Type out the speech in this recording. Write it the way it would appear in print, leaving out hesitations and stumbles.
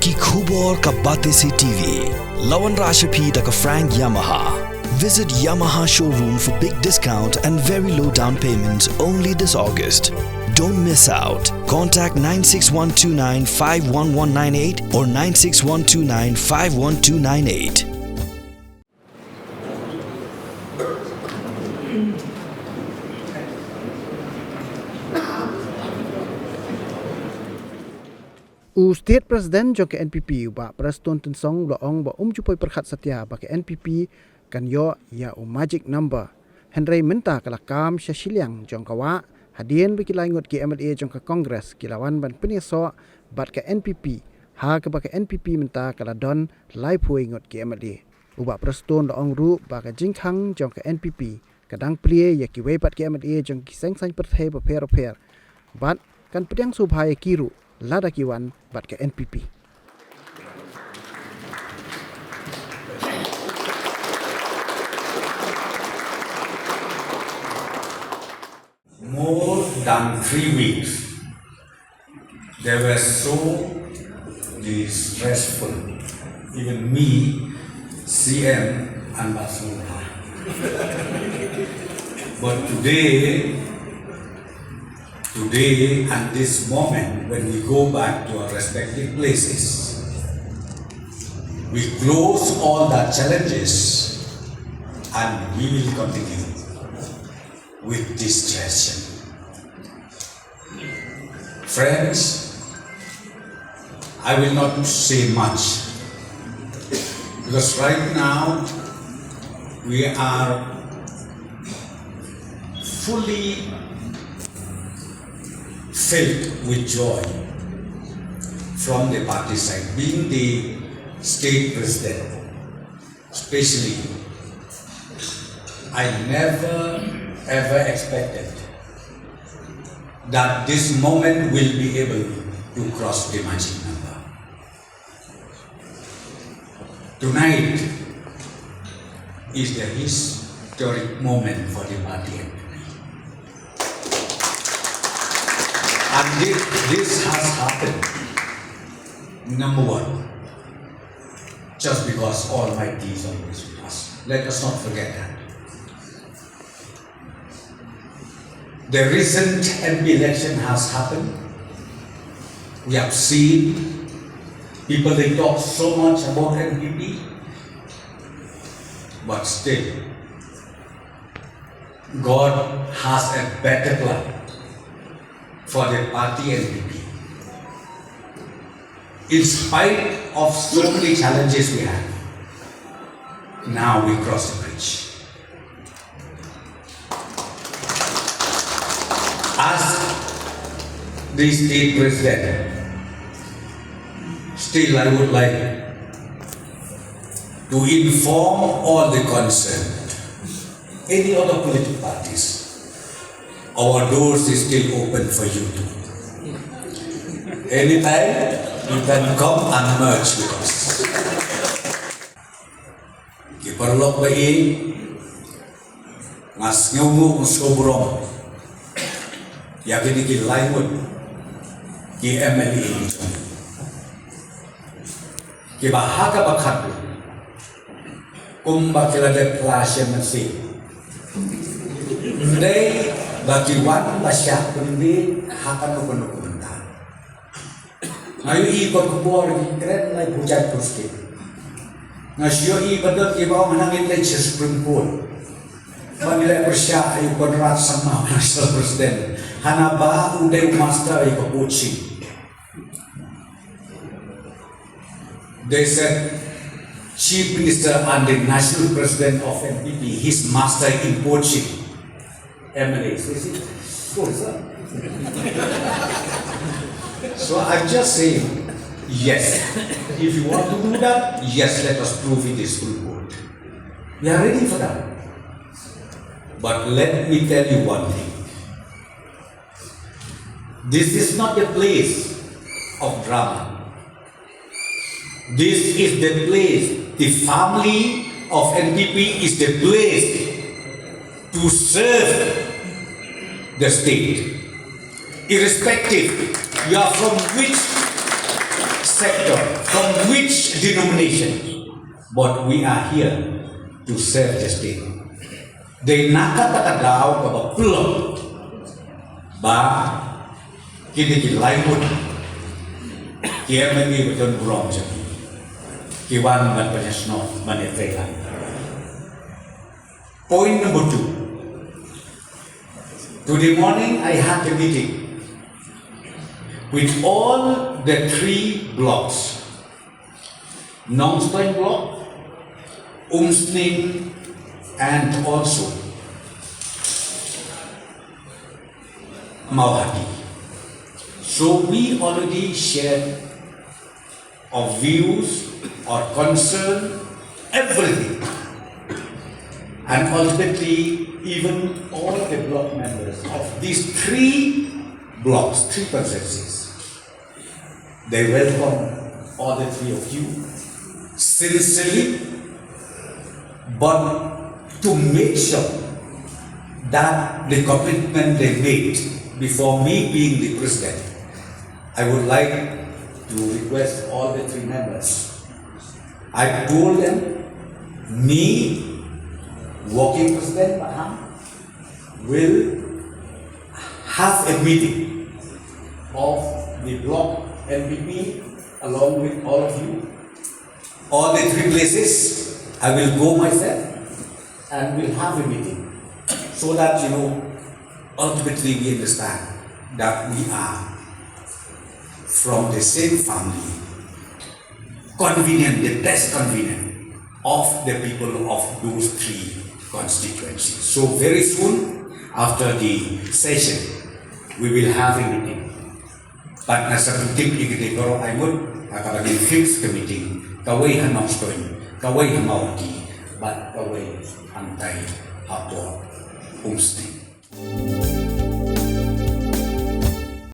Ki Khubor Ka Bate Se TV. Lawan Rashapi Taka Frank Yamaha. Visit Yamaha showroom for big discount and very low down payments only this August. Don't miss out. Contact 96129 51198 or 96129 51298. State President jong ke NPP ba Prestone tin song lo ong ba chupoi Pyrkhat satya ba ke NPP kan yo ya magic number Henry minta kala kam shashiliang jong kawa hadien bi kilai ngot ke MLA jong ke Congress kilawan ban peniso bat ke NPP ha ke ba ke NPP minta kala don lai phui ngot ke MLA uba Prestone lo ong ru ba ke jingkhang jong ke NPP kadang plie ya ki wei bat ke MLA jong ki seng sang perthai ba per bat kan pedang subhai kiru Lada kiwan bat ke NPP. More than 3 weeks, they were so stressful. Even me, CM, and Basura. But today, at this moment, when we go back to our respective places, we close all the challenges and we will continue with this tradition. Friends, I will not say much because right now we are fully filled with joy from the party side. Being the state president, especially, I never ever expected that this moment will be able to cross the magic number. Tonight is the historic moment for the party. And this has happened, number one, just because Almighty is always with us. Let us not forget that. The recent MP election has happened. We have seen people, they talk so much about NPP, but still, God has a better plan for the party NPP. In spite of so many challenges we have, now we cross the bridge. As the state president, still I would like to inform all the concerned, any other political parties, our doors is still open for you too. Anytime you can come and merge with us. Kiparlok ba ngas ngemu uskobrong yakin ki laimut ki MLA ki bahaka bakhat kumba kila de plasya masi today bagi wan basya kundi hakan ko kunta ngayon ikot ko po rin kren lay bujan tuski ngasyo ibadot ibaw manangin lay Supreme Court manila persya ay konrat sama Mr. President hanaba uday master ay kapuchi. They said Chief Minister and the National President of NPP, his master in poaching MLAs. So I'm just saying, yes, if you want to do that, yes, let us prove it is full court. We are ready for that. But let me tell you one thing. This is not the place of drama. This is the place, the family of NPP is the place to serve the state. Irrespective, you are from which sector, from which denomination, but we are here to serve the state. They nakatagadaw ka ba plum ba kinikilay mo kaya may beton burong siya kiwan man panyasno manetrehan. Point number 2. Today morning I had a meeting with all the 3 blocks, Nombar block, Umsning, and also Mauhati. So we already shared our views, our concern, everything. And ultimately, even all the block members of these 3 blocks, 3 consensus, they welcome all the 3 of you sincerely, but to make sure that the commitment they made before me being the president, I would like to request all the 3 members. I told them, me, working president Baham, will have a meeting of the block NPP along with all of you. All the 3 places, I will go myself and we'll have a meeting so that, ultimately we understand that we are from the same family, convenient, the best convenient of the people of those 3 constituencies. So very soon after the session, we will have a meeting. But nasa penting ikiti karo aymod, nakabagin fixed meeting, kaway hanokstoy, kaway hamawati, but kaway antay hapo umsting.